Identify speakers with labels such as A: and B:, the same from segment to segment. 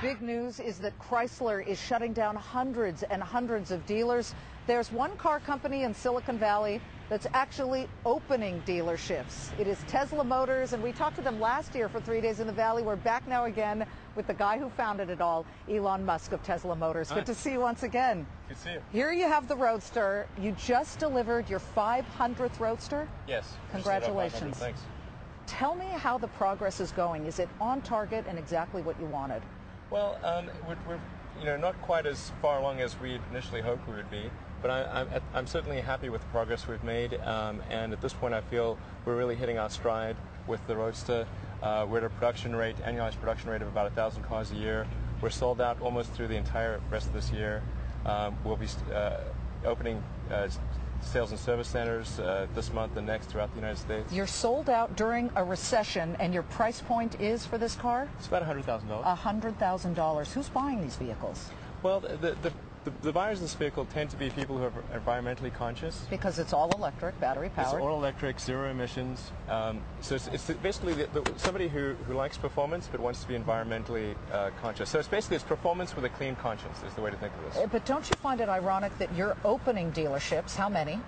A: big news is that Chrysler is shutting down hundreds and hundreds of dealers. There's one car company in Silicon Valley that's actually opening dealerships. It is Tesla Motors, and we talked to them last year for 3 days in the Valley. We're back now again with the guy who founded it all, Elon Musk of Tesla Motors. Good to see you once again.
B: Good to see you.
A: Here you have the Roadster. You just delivered your 500th Roadster?
B: Yes.
A: Congratulations.
B: Thanks.
A: Tell me how the progress is going. Is it on target and exactly what you wanted?
B: Well, we're not quite as far along as we initially hoped we would be, but I'm certainly happy with the progress we've made. And at this point, I feel we're really hitting our stride with the Roadster. We're at a annualized production rate of about 1,000 cars a year. We're sold out almost through the entire rest of this year. We'll be opening sales and service centers this month and next throughout the United States.
A: You're sold out during a recession, and your price point is for this car?
B: It's about $100,000.
A: $100,000. Who's buying these vehicles?
B: Well, the buyers of this vehicle tend to be people who are environmentally conscious.
A: Because it's all electric, battery powered.
B: It's all electric, zero emissions. So it's basically somebody who likes performance but wants to be environmentally conscious. So it's performance with a clean conscience is the way to think of this.
A: But don't you find it ironic that you're opening dealerships? How many?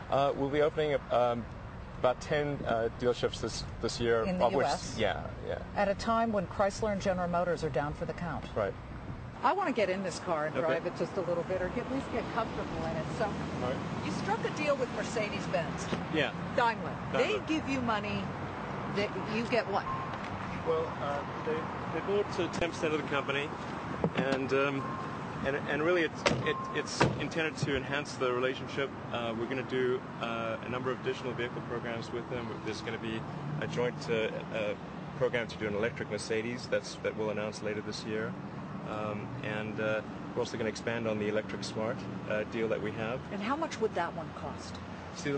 B: We'll be opening about 10 dealerships this year.
A: In the U.S.?
B: Yeah.
A: At a time when Chrysler and General Motors are down for the count.
B: Right.
A: I want to get in this car and drive it just a little bit, or at least get comfortable in it. So, You struck a deal with Mercedes-Benz.
B: Yeah.
A: Daimler. They give you money, that you get what?
B: Well, they bought 10% of the company, and really it's intended to enhance the relationship. We're going to do a number of additional vehicle programs with them. There's going to be a joint program to do an electric Mercedes that we'll announce later this year. And we're also going to expand on the electric smart deal that we have.
A: And how much would that one cost?
B: See,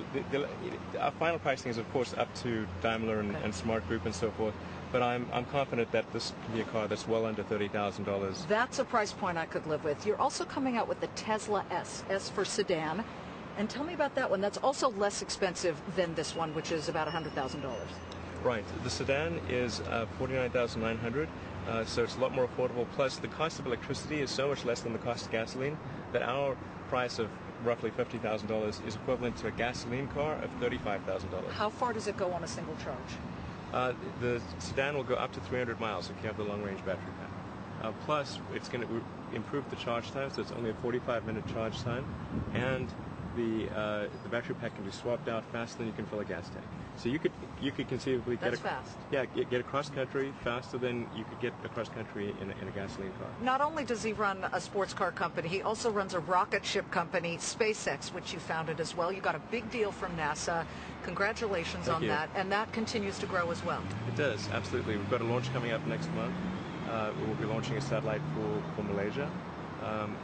B: our final pricing is, of course, up to Daimler and Smart Group and so forth. But I'm confident that this can be a car that's well under $30,000.
A: That's a price point I could live with. You're also coming out with the Tesla S for sedan. And tell me about that one. That's also less expensive than this one, which is about $100,000.
B: Right. The sedan is $49,900. So it's a lot more affordable. Plus, the cost of electricity is so much less than the cost of gasoline that our price of roughly $50,000 is equivalent to a gasoline car of $35,000.
A: How far does it go on a single charge?
B: The sedan will go up to 300 miles if you have the long-range battery pack. Plus, it's going to improve the charge time, so it's only a 45-minute charge time, and the battery pack can be swapped out faster than you can fill a gas tank. So you could conceivably get across country faster than you could get across country in a gasoline car.
A: Not only does he run a sports car company, he also runs a rocket ship company, SpaceX, which you founded as well. You got a big deal from NASA. Congratulations on that, and that continues to grow as well.
B: It does, absolutely. We've got a launch coming up next month. We'll be launching a satellite for Malaysia.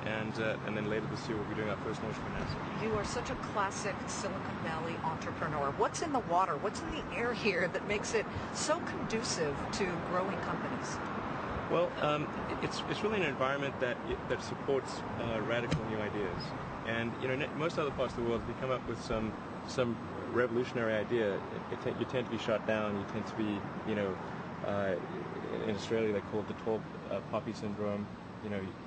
B: And then later this year we'll be doing our first launch for NASA.
A: You are such a classic Silicon Valley entrepreneur. What's in the water? What's in the air here that makes it so conducive to growing companies?
B: Well, it's really an environment that supports radical new ideas. And most other parts of the world, if you come up with some revolutionary idea, you tend to be shot down. You tend to be, in Australia they call it the tall poppy syndrome.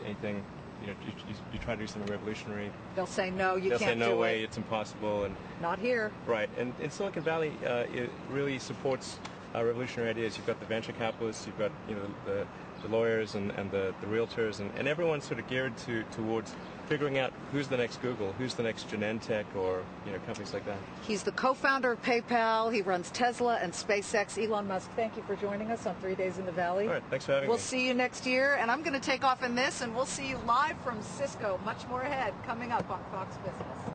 B: Anything, you try to do something revolutionary.
A: They'll say no, you can't do it.
B: They'll say no way, it's impossible. And
A: not here.
B: Right, and in Silicon Valley, it really supports revolutionary ideas. You've got the venture capitalists, you've got the lawyers and the realtors, and everyone's sort of geared towards figuring out who's the next Google, who's the next Genentech, or companies like that.
A: He's the co-founder of PayPal. He runs Tesla and SpaceX. Elon Musk, thank you for joining us on 3 Days in the Valley.
B: All right, thanks for having me.
A: We'll see you next year, and I'm going to take off in this, and we'll see you live from Cisco. Much more ahead coming up on Fox Business.